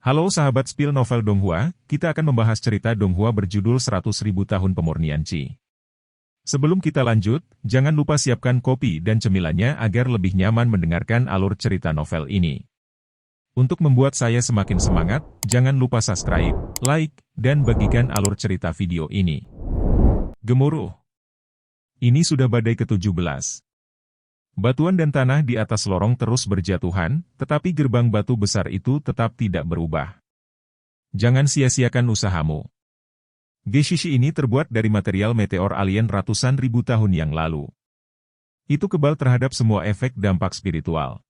Halo sahabat Spill Novel Donghua, kita akan membahas cerita Donghua berjudul 100.000 Tahun Pemurnian Qi. Sebelum kita lanjut, jangan lupa siapkan kopi dan cemilannya agar lebih nyaman mendengarkan alur cerita novel ini. Untuk membuat saya semakin semangat, jangan lupa subscribe, like, dan bagikan alur cerita video ini. Gemuruh. Ini sudah badai ke-17. Batuan dan tanah di atas lorong terus berjatuhan, tetapi gerbang batu besar itu tetap tidak berubah. Jangan sia-siakan usahamu. Geshishi ini terbuat dari material meteor alien ratusan ribu tahun yang lalu. Itu kebal terhadap semua efek dampak spiritual.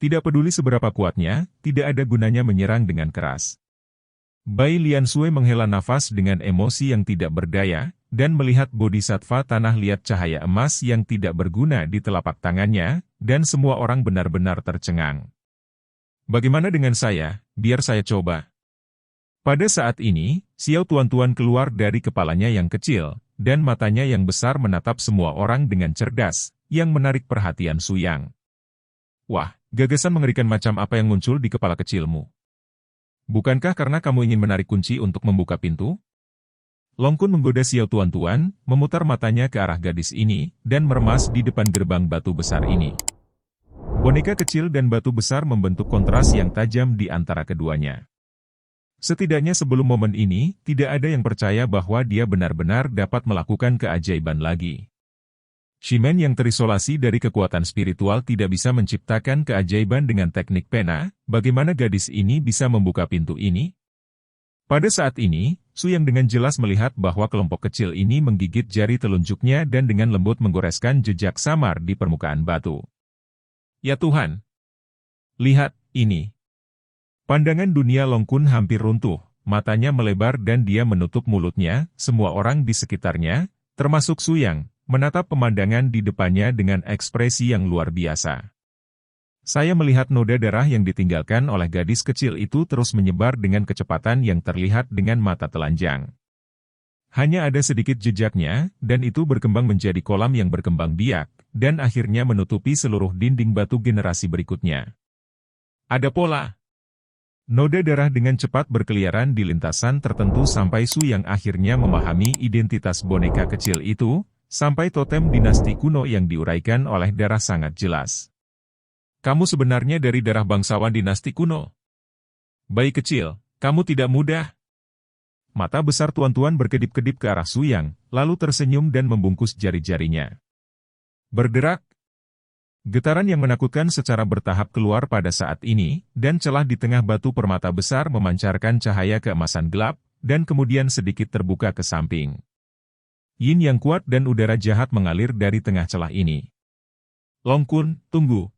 Tidak peduli seberapa kuatnya, tidak ada gunanya menyerang dengan keras. Bai Liansui menghela nafas dengan emosi yang tidak berdaya, dan melihat bodhisattva tanah liat cahaya emas yang tidak berguna di telapak tangannya, dan semua orang benar-benar tercengang. Bagaimana dengan saya? Biar saya coba. Pada saat ini, Xiao Tuan-Tuan keluar dari kepalanya yang kecil, dan matanya yang besar menatap semua orang dengan cerdas, yang menarik perhatian Su Yang. Wah, gagasan mengerikan macam apa yang muncul di kepala kecilmu? Bukankah karena kamu ingin menarik kunci untuk membuka pintu? Long Kun menggoda Xiao Tuan-Tuan, memutar matanya ke arah gadis ini, dan meremas di depan gerbang batu besar ini. Boneka kecil dan batu besar membentuk kontras yang tajam di antara keduanya. Setidaknya sebelum momen ini, tidak ada yang percaya bahwa dia benar-benar dapat melakukan keajaiban lagi. Shimen yang terisolasi dari kekuatan spiritual tidak bisa menciptakan keajaiban dengan teknik pena, bagaimana gadis ini bisa membuka pintu ini? Pada saat ini, Su Yang dengan jelas melihat bahwa kelompok kecil ini menggigit jari telunjuknya dan dengan lembut menggoreskan jejak samar di permukaan batu. Ya Tuhan! Lihat, ini. Pandangan dunia Long Kun hampir runtuh, matanya melebar dan dia menutup mulutnya, semua orang di sekitarnya, termasuk Su Yang, menatap pemandangan di depannya dengan ekspresi yang luar biasa. Saya melihat noda darah yang ditinggalkan oleh gadis kecil itu terus menyebar dengan kecepatan yang terlihat dengan mata telanjang. Hanya ada sedikit jejaknya, dan itu berkembang menjadi kolam yang berkembang biak, dan akhirnya menutupi seluruh dinding batu generasi berikutnya. Ada pola. Noda darah dengan cepat berkeliaran di lintasan tertentu sampai Su yang akhirnya memahami identitas boneka kecil itu, sampai totem dinasti kuno yang diuraikan oleh darah sangat jelas. Kamu sebenarnya dari darah bangsawan dinasti kuno. Bayi kecil, kamu tidak mudah. Mata besar Tuan-Tuan berkedip-kedip ke arah Su Yang, lalu tersenyum dan membungkus jari-jarinya. Berderak. Getaran yang menakutkan secara bertahap keluar pada saat ini, dan celah di tengah batu permata besar memancarkan cahaya keemasan gelap, dan kemudian sedikit terbuka ke samping. Yin yang kuat dan udara jahat mengalir dari tengah celah ini. Long Kun, tunggu.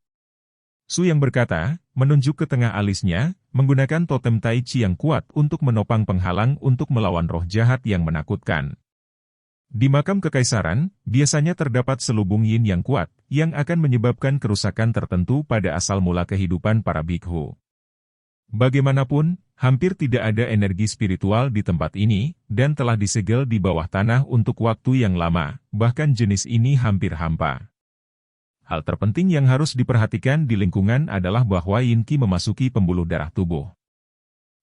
Su Yang berkata, menunjuk ke tengah alisnya, menggunakan totem Tai Chi yang kuat untuk menopang penghalang untuk melawan roh jahat yang menakutkan. Di makam kekaisaran, biasanya terdapat selubung yin yang kuat, yang akan menyebabkan kerusakan tertentu pada asal mula kehidupan para bhikkhu. Bagaimanapun, hampir tidak ada energi spiritual di tempat ini, dan telah disegel di bawah tanah untuk waktu yang lama, bahkan jenis ini hampir hampa. Hal terpenting yang harus diperhatikan di lingkungan adalah bahwa Yin Qi memasuki pembuluh darah tubuh.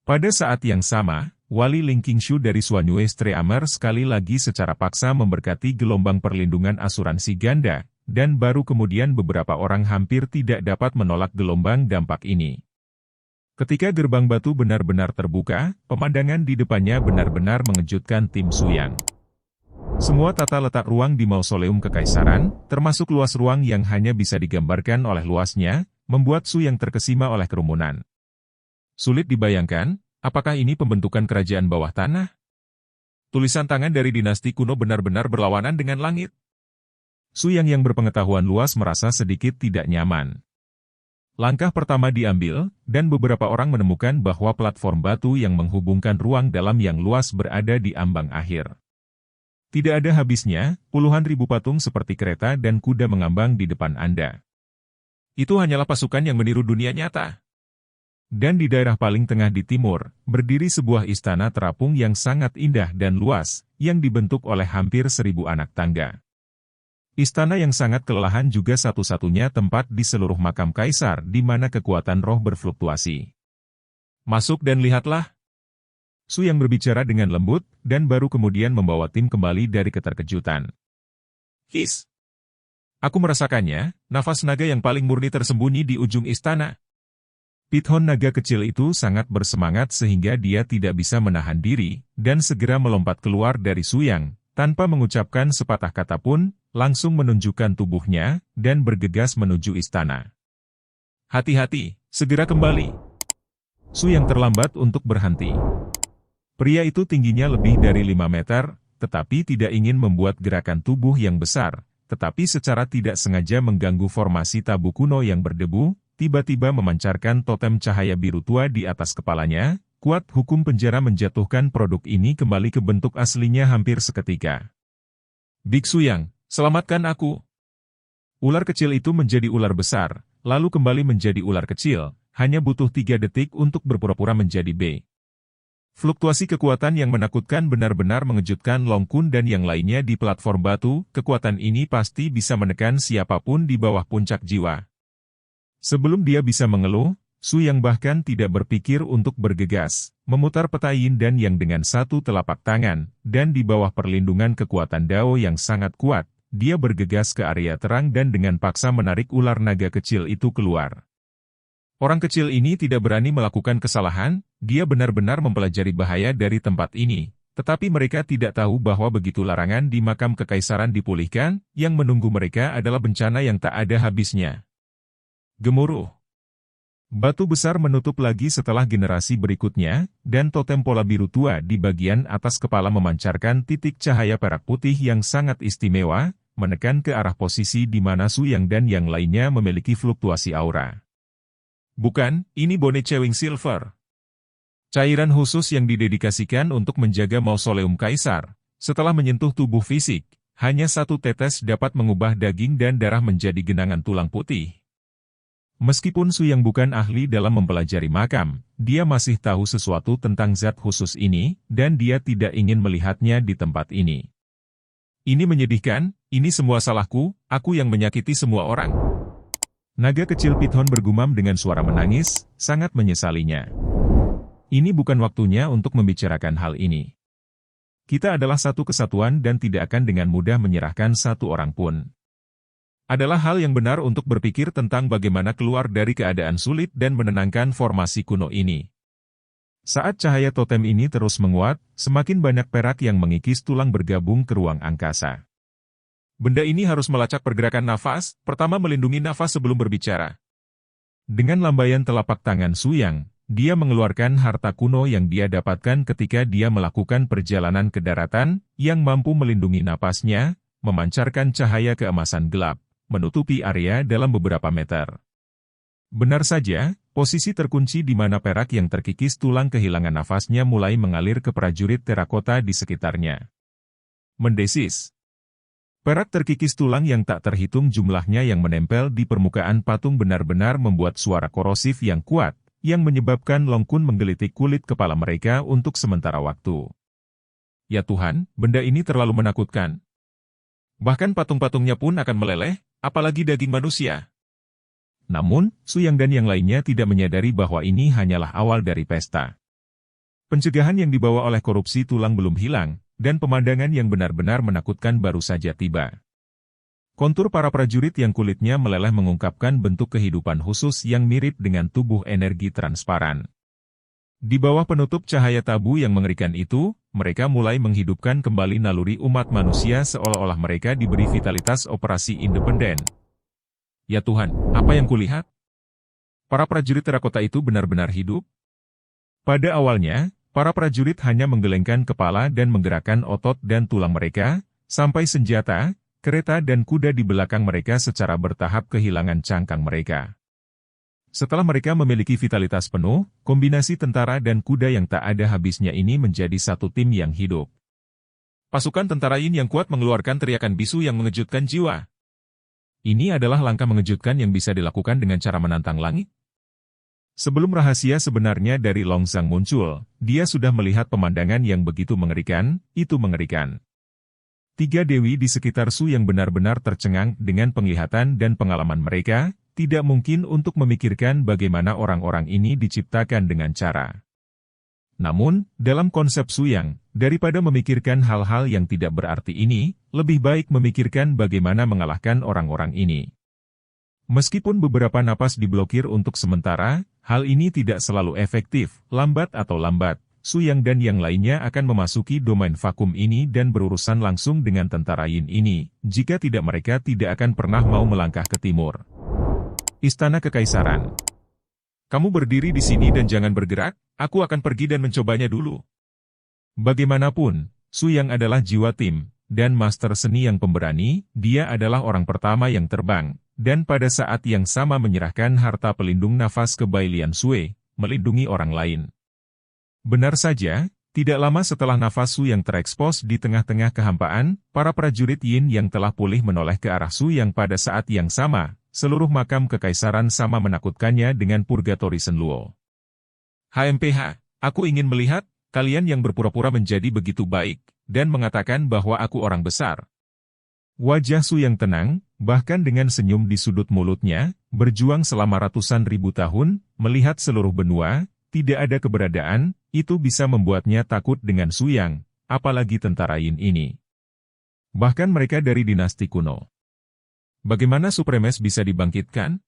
Pada saat yang sama, Wali Ling Qingshu dari Xuanyue Streamer sekali lagi secara paksa memberkati gelombang perlindungan asuransi ganda, dan baru kemudian beberapa orang hampir tidak dapat menolak gelombang dampak ini. Ketika gerbang batu benar-benar terbuka, pemandangan di depannya benar-benar mengejutkan tim Su Yang. Semua tata letak ruang di mausoleum kekaisaran, termasuk luas ruang yang hanya bisa digambarkan oleh luasnya, membuat Su Yang terkesima oleh kerumunan. Sulit dibayangkan, apakah ini pembentukan kerajaan bawah tanah? Tulisan tangan dari dinasti kuno benar-benar berlawanan dengan langit. Su Yang berpengetahuan luas merasa sedikit tidak nyaman. Langkah pertama diambil, dan beberapa orang menemukan bahwa platform batu yang menghubungkan ruang dalam yang luas berada di ambang akhir. Tidak ada habisnya, puluhan ribu patung seperti kereta dan kuda mengambang di depan Anda. Itu hanyalah pasukan yang meniru dunia nyata. Dan di daerah paling tengah di timur, berdiri sebuah istana terapung yang sangat indah dan luas, yang dibentuk oleh hampir 1000 anak tangga. Istana yang sangat kelelahan juga satu-satunya tempat di seluruh makam kaisar di mana kekuatan roh berfluktuasi. Masuk dan lihatlah. Su yang berbicara dengan lembut, dan baru kemudian membawa tim kembali dari keterkejutan. His. Aku merasakannya, nafas naga yang paling murni tersembunyi di ujung istana. Pithon naga kecil itu sangat bersemangat sehingga dia tidak bisa menahan diri, dan segera melompat keluar dari Su Yang, tanpa mengucapkan sepatah kata pun, langsung menunjukkan tubuhnya, dan bergegas menuju istana. Hati-hati, segera kembali. Su Yang terlambat untuk berhenti. Pria itu tingginya lebih dari 5 meter, tetapi tidak ingin membuat gerakan tubuh yang besar, tetapi secara tidak sengaja mengganggu formasi tabu kuno yang berdebu, tiba-tiba memancarkan totem cahaya biru tua di atas kepalanya. Kuat hukum penjara menjatuhkan produk ini kembali ke bentuk aslinya hampir seketika. Biksu Yang, selamatkan aku. Ular kecil itu menjadi ular besar, lalu kembali menjadi ular kecil, hanya butuh 3 detik untuk berpura-pura menjadi B. Fluktuasi kekuatan yang menakutkan benar-benar mengejutkan Long Kun dan yang lainnya di platform batu. Kekuatan ini pasti bisa menekan siapapun di bawah puncak jiwa. Sebelum dia bisa mengeluh, Su Yang bahkan tidak berpikir untuk bergegas, memutar peta yin dan yang dengan satu telapak tangan, dan di bawah perlindungan kekuatan Dao yang sangat kuat, dia bergegas ke area terang dan dengan paksa menarik ular naga kecil itu keluar. Orang kecil ini tidak berani melakukan kesalahan, dia benar-benar mempelajari bahaya dari tempat ini, tetapi mereka tidak tahu bahwa begitu larangan di makam kekaisaran dipulihkan, yang menunggu mereka adalah bencana yang tak ada habisnya. Gemuruh. Batu besar menutup lagi setelah generasi berikutnya, dan totem pola biru tua di bagian atas kepala memancarkan titik cahaya perak putih yang sangat istimewa, menekan ke arah posisi di mana Su Yang dan yang lainnya memiliki fluktuasi aura. Bukan, ini bone Chewing Silver. Cairan khusus yang didedikasikan untuk menjaga mausoleum kaisar. Setelah menyentuh tubuh fisik, hanya 1 tetes dapat mengubah daging dan darah menjadi genangan tulang putih. Meskipun Su Yang bukan ahli dalam mempelajari makam, dia masih tahu sesuatu tentang zat khusus ini, dan dia tidak ingin melihatnya di tempat ini. Ini menyedihkan, ini semua salahku, aku yang menyakiti semua orang. Naga kecil Pithon bergumam dengan suara menangis, sangat menyesalinya. Ini bukan waktunya untuk membicarakan hal ini. Kita adalah satu kesatuan dan tidak akan dengan mudah menyerahkan satu orang pun. Adalah hal yang benar untuk berpikir tentang bagaimana keluar dari keadaan sulit dan menenangkan formasi kuno ini. Saat cahaya totem ini terus menguat, semakin banyak perak yang mengikis tulang bergabung ke ruang angkasa. Benda ini harus melacak pergerakan nafas, pertama melindungi nafas sebelum berbicara. Dengan lambaian telapak tangan Su Yang, dia mengeluarkan harta kuno yang dia dapatkan ketika dia melakukan perjalanan ke daratan, yang mampu melindungi napasnya, memancarkan cahaya keemasan gelap, menutupi area dalam beberapa meter. Benar saja, posisi terkunci di mana perak yang terkikis tulang kehilangan nafasnya mulai mengalir ke prajurit terakota di sekitarnya. Mendesis. Perak terkikis tulang yang tak terhitung jumlahnya yang menempel di permukaan patung benar-benar membuat suara korosif yang kuat, yang menyebabkan Long Kun menggelitik kulit kepala mereka untuk sementara waktu. Ya Tuhan, benda ini terlalu menakutkan. Bahkan patung-patungnya pun akan meleleh, apalagi daging manusia. Namun, Su Yang dan yang lainnya tidak menyadari bahwa ini hanyalah awal dari pesta. Pencegahan yang dibawa oleh korupsi tulang belum hilang, dan pemandangan yang benar-benar menakutkan baru saja tiba. Kontur para prajurit yang kulitnya meleleh mengungkapkan bentuk kehidupan khusus yang mirip dengan tubuh energi transparan. Di bawah penutup cahaya tabu yang mengerikan itu, mereka mulai menghidupkan kembali naluri umat manusia seolah-olah mereka diberi vitalitas operasi independen. Ya Tuhan, apa yang kulihat? Para prajurit terakota itu benar-benar hidup? Pada awalnya, para prajurit hanya menggelengkan kepala dan menggerakkan otot dan tulang mereka, sampai senjata, kereta dan kuda di belakang mereka secara bertahap kehilangan cangkang mereka. Setelah mereka memiliki vitalitas penuh, kombinasi tentara dan kuda yang tak ada habisnya ini menjadi satu tim yang hidup. Pasukan tentara Yin yang kuat mengeluarkan teriakan bisu yang mengejutkan jiwa. Ini adalah langkah mengejutkan yang bisa dilakukan dengan cara menantang langit. Sebelum rahasia sebenarnya dari Long Zhang muncul, dia sudah melihat pemandangan yang begitu mengerikan, itu mengerikan. 3 dewi di sekitar Su yang benar-benar tercengang dengan penglihatan dan pengalaman mereka, tidak mungkin untuk memikirkan bagaimana orang-orang ini diciptakan dengan cara. Namun, dalam konsep Suyang, daripada memikirkan hal-hal yang tidak berarti ini, lebih baik memikirkan bagaimana mengalahkan orang-orang ini. Meskipun beberapa napas diblokir untuk sementara, hal ini tidak selalu efektif, lambat atau lambat. Suyang dan yang lainnya akan memasuki domain vakum ini dan berurusan langsung dengan tentara Yin ini, jika tidak mereka tidak akan pernah mau melangkah ke timur. Istana Kekaisaran. Kamu berdiri di sini dan jangan bergerak, aku akan pergi dan mencobanya dulu. Bagaimanapun, Suyang adalah jiwa tim, dan master seni yang pemberani, dia adalah orang pertama yang terbang, dan pada saat yang sama menyerahkan harta pelindung nafas ke Bai Lian Sui, melindungi orang lain. Benar saja, tidak lama setelah nafas Suyang terekspos di tengah-tengah kehampaan, para prajurit Yin yang telah pulih menoleh ke arah Suyang pada saat yang sama. Seluruh makam kekaisaran sama menakutkannya dengan Purgatory Shenluo. HMPH, aku ingin melihat, kalian yang berpura-pura menjadi begitu baik, dan mengatakan bahwa aku orang besar. Wajah Suyang tenang, bahkan dengan senyum di sudut mulutnya, berjuang selama ratusan ribu tahun, melihat seluruh benua, tidak ada keberadaan, itu bisa membuatnya takut dengan Suyang, apalagi tentara Yin ini. Bahkan mereka dari dinasti kuno. Bagaimana Supremes bisa dibangkitkan?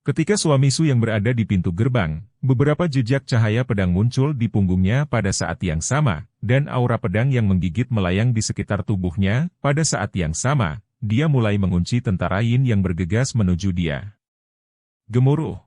Ketika suami Suyang berada di pintu gerbang, beberapa jejak cahaya pedang muncul di punggungnya pada saat yang sama, dan aura pedang yang menggigit melayang di sekitar tubuhnya. Pada saat yang sama, dia mulai mengunci tentara Yin yang bergegas menuju dia. Gemuruh.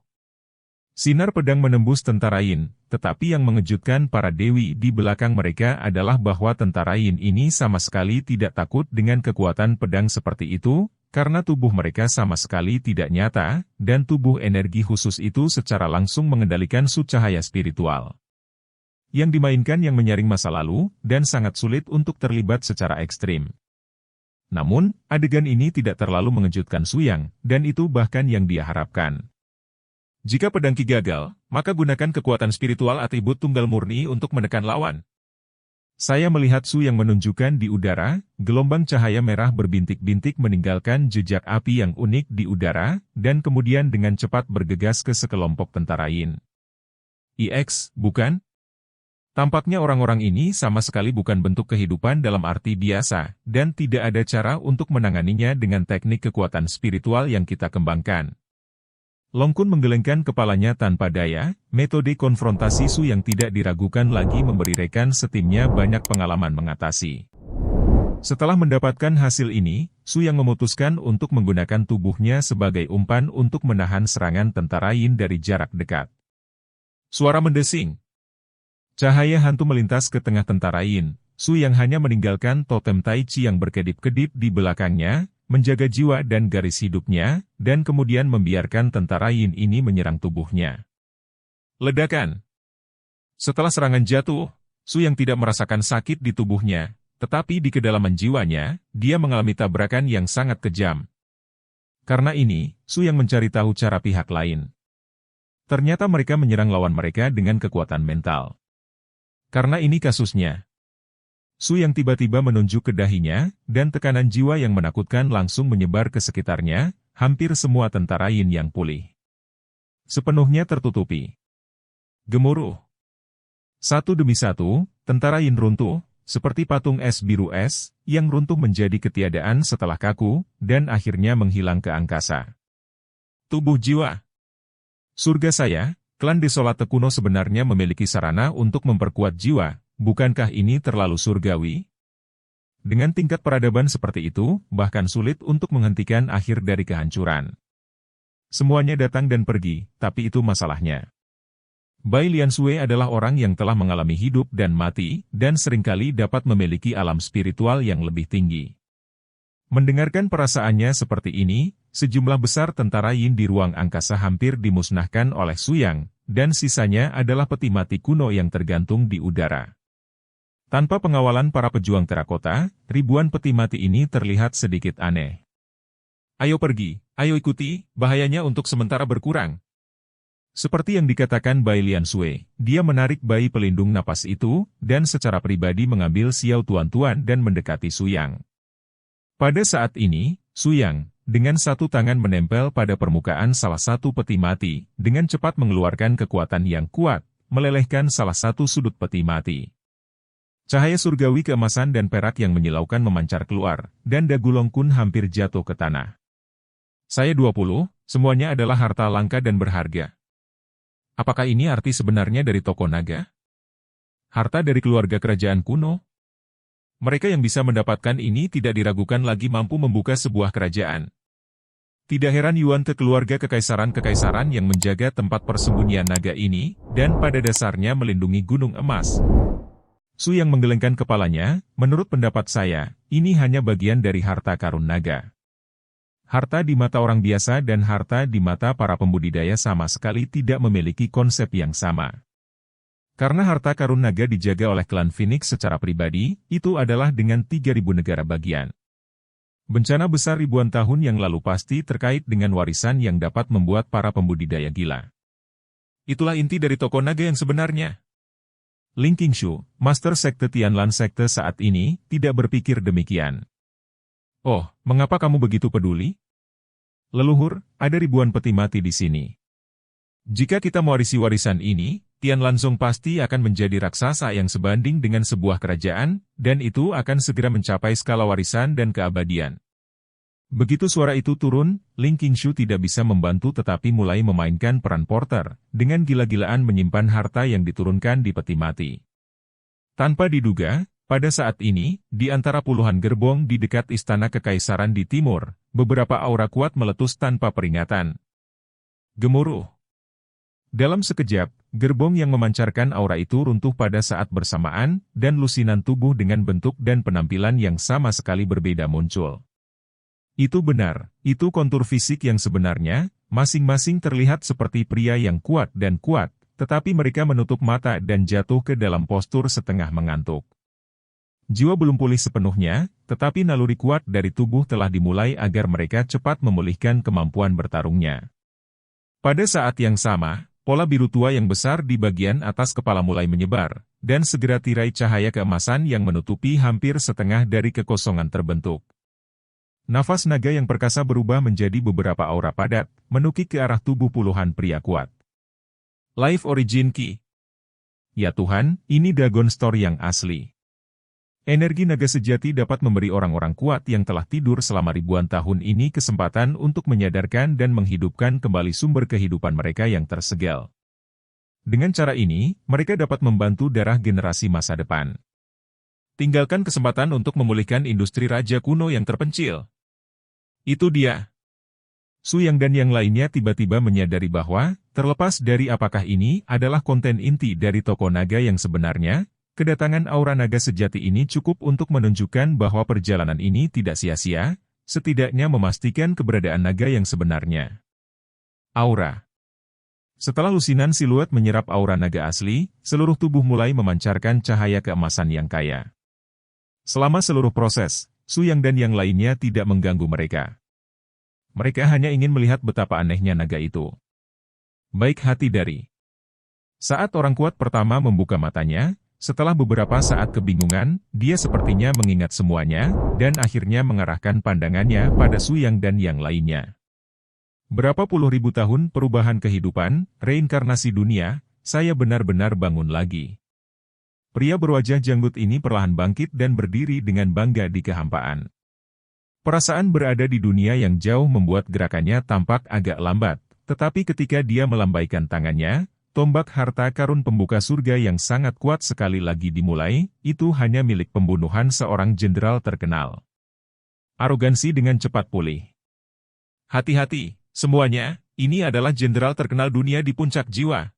Sinar pedang menembus tentara Yin, tetapi yang mengejutkan para dewi di belakang mereka adalah bahwa tentara Yin ini sama sekali tidak takut dengan kekuatan pedang seperti itu, karena tubuh mereka sama sekali tidak nyata, dan tubuh energi khusus itu secara langsung mengendalikan su cahaya spiritual. Yang dimainkan yang menyaring masa lalu, dan sangat sulit untuk terlibat secara ekstrim. Namun, adegan ini tidak terlalu mengejutkan Suyang, dan itu bahkan yang dia harapkan. Jika pedang Ki gagal, maka gunakan kekuatan spiritual atribut tunggal murni untuk menekan lawan. Saya melihat Suyang menunjukkan di udara, gelombang cahaya merah berbintik-bintik meninggalkan jejak api yang unik di udara, dan kemudian dengan cepat bergegas ke sekelompok tentara Yin. IX, bukan? Tampaknya orang-orang ini sama sekali bukan bentuk kehidupan dalam arti biasa, dan tidak ada cara untuk menanganinya dengan teknik kekuatan spiritual yang kita kembangkan. Long Kun menggelengkan kepalanya tanpa daya, metode konfrontasi Su yang tidak diragukan lagi memberi rekan setimnya banyak pengalaman mengatasi. Setelah mendapatkan hasil ini, Su yang memutuskan untuk menggunakan tubuhnya sebagai umpan untuk menahan serangan tentara Yin dari jarak dekat. Suara mendesing. Cahaya hantu melintas ke tengah tentara Yin, Su yang hanya meninggalkan totem Tai Chi yang berkedip-kedip di belakangnya, menjaga jiwa dan garis hidupnya, dan kemudian membiarkan tentara Yin ini menyerang tubuhnya. Ledakan. Setelah serangan jatuh, Su yang tidak merasakan sakit di tubuhnya, tetapi di kedalaman jiwanya, dia mengalami tabrakan yang sangat kejam. Karena ini, Su yang mencari tahu cara pihak lain. Ternyata mereka menyerang lawan mereka dengan kekuatan mental. Karena ini kasusnya. Su yang tiba-tiba menunjuk ke dahinya, dan tekanan jiwa yang menakutkan langsung menyebar ke sekitarnya, hampir semua tentara Yin yang pulih. Sepenuhnya tertutupi. Gemuruh. Satu demi satu, tentara Yin runtuh, seperti patung es biru es, yang runtuh menjadi ketiadaan setelah kaku, dan akhirnya menghilang ke angkasa. Tubuh jiwa. Surga saya, klan Desolate kuno sebenarnya memiliki sarana untuk memperkuat jiwa. Bukankah ini terlalu surgawi? Dengan tingkat peradaban seperti itu, bahkan sulit untuk menghentikan akhir dari kehancuran. Semuanya datang dan pergi, tapi itu masalahnya. Bai Lian Sui adalah orang yang telah mengalami hidup dan mati, dan seringkali dapat memiliki alam spiritual yang lebih tinggi. Mendengarkan perasaannya seperti ini, sejumlah besar tentara Yin di ruang angkasa hampir dimusnahkan oleh Suyang, dan sisanya adalah peti mati kuno yang tergantung di udara. Tanpa pengawalan para pejuang terakota, ribuan peti mati ini terlihat sedikit aneh. Ayo pergi, ayo ikuti, bahayanya untuk sementara berkurang. Seperti yang dikatakan Bai Lian Sui, dia menarik bayi pelindung napas itu, dan secara pribadi mengambil Xiao Tuan-Tuan dan mendekati Suyang. Pada saat ini, Suyang, dengan satu tangan menempel pada permukaan salah satu peti mati, dengan cepat mengeluarkan kekuatan yang kuat, melelehkan salah satu sudut peti mati. Cahaya surgawi keemasan dan perak yang menyilaukan memancar keluar, dan dagu Long Kun hampir jatuh ke tanah. Saya 20, semuanya adalah harta langka dan berharga. Apakah ini arti sebenarnya dari toko naga? Harta dari keluarga kerajaan kuno? Mereka yang bisa mendapatkan ini tidak diragukan lagi mampu membuka sebuah kerajaan. Tidak heran Yuan ke keluarga kekaisaran-kekaisaran yang menjaga tempat persembunyian naga ini, dan pada dasarnya melindungi gunung emas. Su yang menggelengkan kepalanya, menurut pendapat saya, ini hanya bagian dari harta karun naga. Harta di mata orang biasa dan harta di mata para pembudidaya sama sekali tidak memiliki konsep yang sama. Karena harta karun naga dijaga oleh klan Phoenix secara pribadi, itu adalah dengan 3.000 negara bagian. Bencana besar ribuan tahun yang lalu pasti terkait dengan warisan yang dapat membuat para pembudidaya gila. Itulah inti dari toko naga yang sebenarnya. Ling Qingshu, Master Sekte Tianlan Sekte saat ini, tidak berpikir demikian. Oh, mengapa kamu begitu peduli? Leluhur, ada ribuan peti mati di sini. Jika kita mewarisi warisan ini, Tianlan Song pasti akan menjadi raksasa yang sebanding dengan sebuah kerajaan, dan itu akan segera mencapai skala warisan dan keabadian. Begitu suara itu turun, Ling Qingshu tidak bisa membantu tetapi mulai memainkan peran porter, dengan gila-gilaan menyimpan harta yang diturunkan di peti mati. Tanpa diduga, pada saat ini, di antara puluhan gerbong di dekat istana kekaisaran di timur, beberapa aura kuat meletus tanpa peringatan. Gemuruh. Dalam sekejap, gerbong yang memancarkan aura itu runtuh pada saat bersamaan, dan lusinan tubuh dengan bentuk dan penampilan yang sama sekali berbeda muncul. Itu benar, itu kontur fisik yang sebenarnya, masing-masing terlihat seperti pria yang kuat, tetapi mereka menutup mata dan jatuh ke dalam postur setengah mengantuk. Jiwa belum pulih sepenuhnya, tetapi naluri kuat dari tubuh telah dimulai agar mereka cepat memulihkan kemampuan bertarungnya. Pada saat yang sama, pola biru tua yang besar di bagian atas kepala mulai menyebar, dan segera tirai cahaya keemasan yang menutupi hampir setengah dari kekosongan terbentuk. Nafas naga yang perkasa berubah menjadi beberapa aura padat, menukik ke arah tubuh puluhan pria kuat. Life Origin Key. Ya Tuhan, ini Dragon Store yang asli. Energi naga sejati dapat memberi orang-orang kuat yang telah tidur selama ribuan tahun ini kesempatan untuk menyadarkan dan menghidupkan kembali sumber kehidupan mereka yang tersegel. Dengan cara ini, mereka dapat membantu darah generasi masa depan. Tinggalkan kesempatan untuk memulihkan industri raja kuno yang terpencil. Itu dia. Su Yang dan yang lainnya tiba-tiba menyadari bahwa, terlepas dari apakah ini adalah konten inti dari toko naga yang sebenarnya, kedatangan aura naga sejati ini cukup untuk menunjukkan bahwa perjalanan ini tidak sia-sia, setidaknya memastikan keberadaan naga yang sebenarnya. Aura. Setelah lusinan siluet menyerap aura naga asli, seluruh tubuh mulai memancarkan cahaya keemasan yang kaya. Selama seluruh proses, Su Yang dan yang lainnya tidak mengganggu mereka. Mereka hanya ingin melihat betapa anehnya naga itu. Baik hati dari. Saat orang kuat pertama membuka matanya, setelah beberapa saat kebingungan, dia sepertinya mengingat semuanya, dan akhirnya mengarahkan pandangannya pada Su Yang dan yang lainnya. Berapa puluh ribu tahun perubahan kehidupan, reinkarnasi dunia, saya benar-benar bangun lagi. Pria berwajah janggut ini perlahan bangkit dan berdiri dengan bangga di kehampaan. Perasaan berada di dunia yang jauh membuat gerakannya tampak agak lambat, tetapi ketika dia melambaikan tangannya, tombak harta karun pembuka surga yang sangat kuat sekali lagi dimulai, itu hanya milik pembunuhan seorang jenderal terkenal. Arogansi dengan cepat pulih. Hati-hati, semuanya, ini adalah jenderal terkenal dunia di puncak jiwa.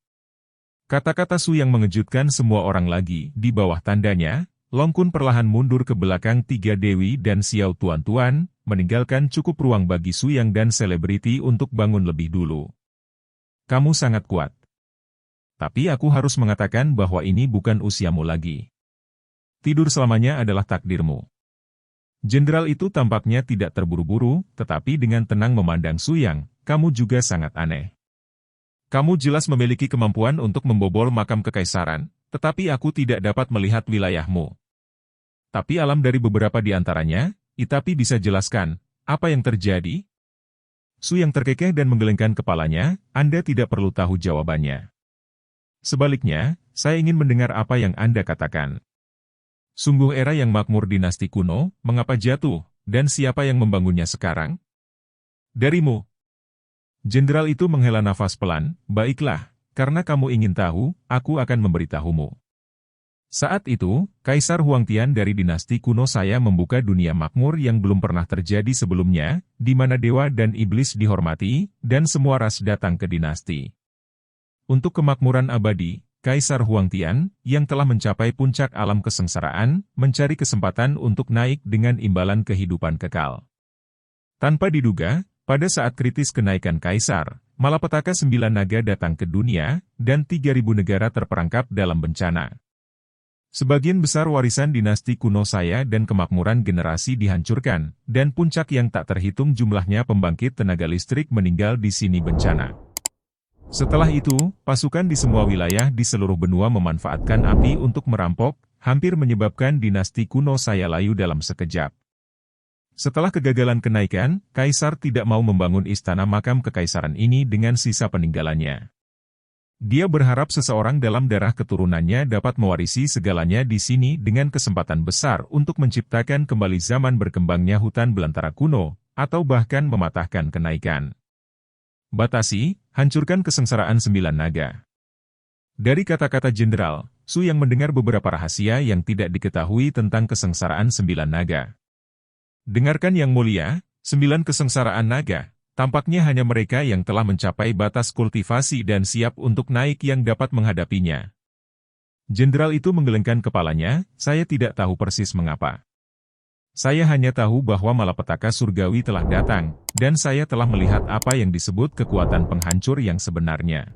Kata-kata Su Yang mengejutkan semua orang lagi, di bawah tandanya, Long Kun perlahan mundur ke belakang tiga dewi dan Xiao Tuan-Tuan, meninggalkan cukup ruang bagi Su Yang dan selebriti untuk bangun lebih dulu. Kamu sangat kuat. Tapi aku harus mengatakan bahwa ini bukan usiamu lagi. Tidur selamanya adalah takdirmu. Jenderal itu tampaknya tidak terburu-buru, tetapi dengan tenang memandang Su Yang, kamu juga sangat aneh. Kamu jelas memiliki kemampuan untuk membobol makam kekaisaran, tetapi aku tidak dapat melihat wilayahmu. Tapi alam dari beberapa di antaranya, Itapi bisa jelaskan, apa yang terjadi? Su yang terkekeh dan menggelengkan kepalanya, Anda tidak perlu tahu jawabannya. Sebaliknya, saya ingin mendengar apa yang Anda katakan. Sungguh era yang makmur dinasti kuno, mengapa jatuh, dan siapa yang membangunnya sekarang? Darimu. Jenderal itu menghela nafas pelan, baiklah, karena kamu ingin tahu, aku akan memberitahumu. Saat itu, Kaisar Huangtian dari dinasti kuno saya membuka dunia makmur yang belum pernah terjadi sebelumnya, di mana dewa dan iblis dihormati, dan semua ras datang ke dinasti. Untuk kemakmuran abadi, Kaisar Huangtian, yang telah mencapai puncak alam kesengsaraan, mencari kesempatan untuk naik dengan imbalan kehidupan kekal. Tanpa diduga, pada saat kritis kenaikan Kaisar, malapetaka 9 naga datang ke dunia, dan 3.000 negara terperangkap dalam bencana. Sebagian besar warisan dinasti kuno saya dan kemakmuran generasi dihancurkan, dan puncak yang tak terhitung jumlahnya pembangkit tenaga listrik meninggal di sini bencana. Setelah itu, pasukan di semua wilayah di seluruh benua memanfaatkan api untuk merampok, hampir menyebabkan dinasti kuno saya layu dalam sekejap. Setelah kegagalan kenaikan, Kaisar tidak mau membangun istana makam kekaisaran ini dengan sisa peninggalannya. Dia berharap seseorang dalam darah keturunannya dapat mewarisi segalanya di sini dengan kesempatan besar untuk menciptakan kembali zaman berkembangnya hutan belantara kuno, atau bahkan mematahkan kenaikan. Batasi, hancurkan kesengsaraan 9 naga. Dari kata-kata Jenderal, Su yang mendengar beberapa rahasia yang tidak diketahui tentang kesengsaraan 9 naga. Dengarkan yang mulia, 9 kesengsaraan naga. Tampaknya hanya mereka yang telah mencapai batas kultivasi dan siap untuk naik yang dapat menghadapinya. Jenderal itu menggelengkan kepalanya, saya tidak tahu persis mengapa. Saya hanya tahu bahwa malapetaka surgawi telah datang, dan saya telah melihat apa yang disebut kekuatan penghancur yang sebenarnya.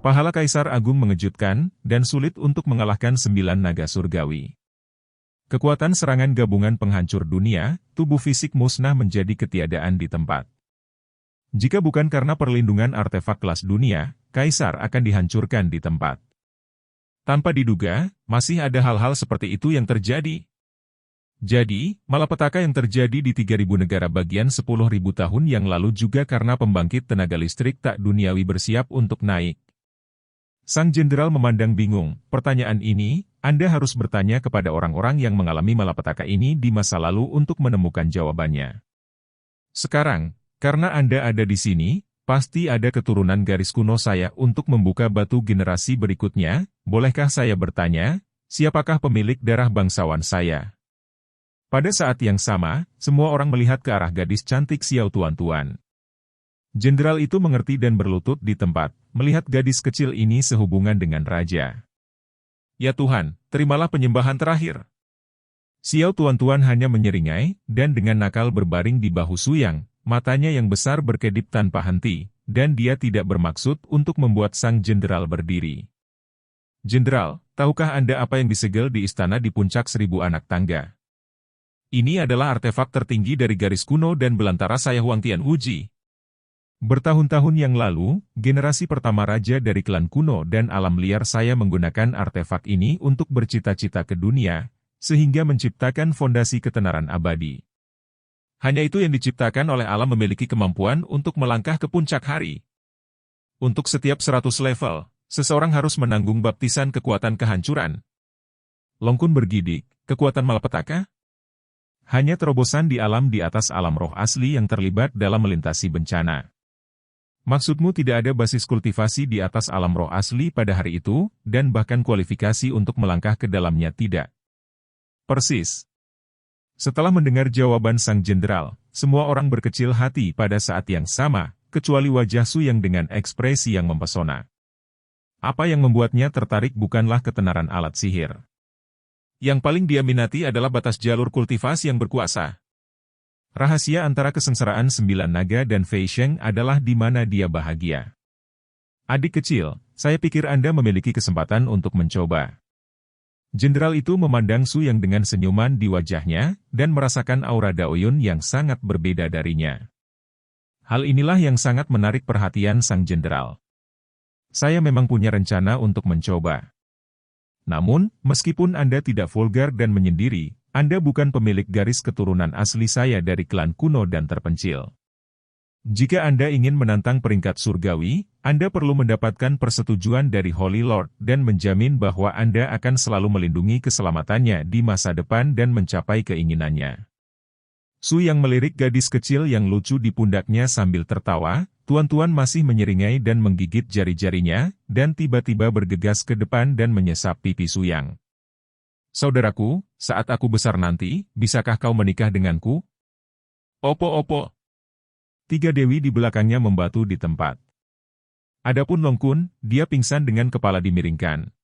Pahala Kaisar Agung mengejutkan, dan sulit untuk mengalahkan 9 naga surgawi. Kekuatan serangan gabungan penghancur dunia, tubuh fisik musnah menjadi ketiadaan di tempat. Jika bukan karena perlindungan artefak kelas dunia, Kaisar akan dihancurkan di tempat. Tanpa diduga, masih ada hal-hal seperti itu yang terjadi. Jadi, malapetaka yang terjadi di 3.000 negara bagian 10.000 tahun yang lalu juga karena pembangkit tenaga listrik tak duniawi bersiap untuk naik. Sang jenderal memandang bingung, pertanyaan ini, Anda harus bertanya kepada orang-orang yang mengalami malapetaka ini di masa lalu untuk menemukan jawabannya. Sekarang, karena Anda ada di sini, pasti ada keturunan garis kuno saya untuk membuka batu generasi berikutnya, bolehkah saya bertanya, siapakah pemilik darah bangsawan saya? Pada saat yang sama, semua orang melihat ke arah gadis cantik Xiao Tuan-Tuan. Jenderal itu mengerti dan berlutut di tempat, melihat gadis kecil ini sehubungan dengan raja. Ya Tuhan, terimalah penyembahan terakhir. Xiao Tuan-Tuan hanya menyeringai, dan dengan nakal berbaring di bahu Su Yang. Matanya yang besar berkedip tanpa henti, dan dia tidak bermaksud untuk membuat sang jenderal berdiri. Jenderal, tahukah Anda apa yang disegel di istana di puncak 1.000 anak tangga? Ini adalah artefak tertinggi dari garis kuno dan belantara saya Huangtian Uji. Bertahun-tahun yang lalu, generasi pertama raja dari klan kuno dan alam liar saya menggunakan artefak ini untuk bercita-cita ke dunia, sehingga menciptakan fondasi ketenaran abadi. Hanya itu yang diciptakan oleh alam memiliki kemampuan untuk melangkah ke puncak hari. Untuk setiap 100 level, seseorang harus menanggung baptisan kekuatan kehancuran. Long Kun bergidik, kekuatan malapetaka? Hanya terobosan di atas alam roh asli yang terlibat dalam melintasi bencana. Maksudmu tidak ada basis kultivasi di atas alam roh asli pada hari itu, dan bahkan kualifikasi untuk melangkah ke dalamnya tidak. Persis. Setelah mendengar jawaban sang jenderal, semua orang berkecil hati pada saat yang sama, kecuali wajah Su Yang dengan ekspresi yang mempesona. Apa yang membuatnya tertarik bukanlah ketenaran alat sihir. Yang paling dia minati adalah batas jalur kultivasi yang berkuasa. Rahasia antara kesengsaraan 9 naga dan Fei Sheng adalah di mana dia bahagia. Adik kecil, saya pikir Anda memiliki kesempatan untuk mencoba. Jenderal itu memandang Su Yang dengan senyuman di wajahnya, dan merasakan aura Daoyun yang sangat berbeda darinya. Hal inilah yang sangat menarik perhatian sang jenderal. Saya memang punya rencana untuk mencoba. Namun, meskipun Anda tidak vulgar dan menyendiri, Anda bukan pemilik garis keturunan asli saya dari klan kuno dan terpencil. Jika Anda ingin menantang peringkat surgawi, Anda perlu mendapatkan persetujuan dari Holy Lord dan menjamin bahwa Anda akan selalu melindungi keselamatannya di masa depan dan mencapai keinginannya. Su yang melirik gadis kecil yang lucu di pundaknya sambil tertawa, Tuan-tuan masih menyeringai dan menggigit jari-jarinya, dan tiba-tiba bergegas ke depan dan menyesap pipi Su Yang. Saudaraku, saat aku besar nanti, bisakah kau menikah denganku? Opo-opo. Tiga dewi di belakangnya membatu di tempat. Adapun Long Kun, dia pingsan dengan kepala dimiringkan.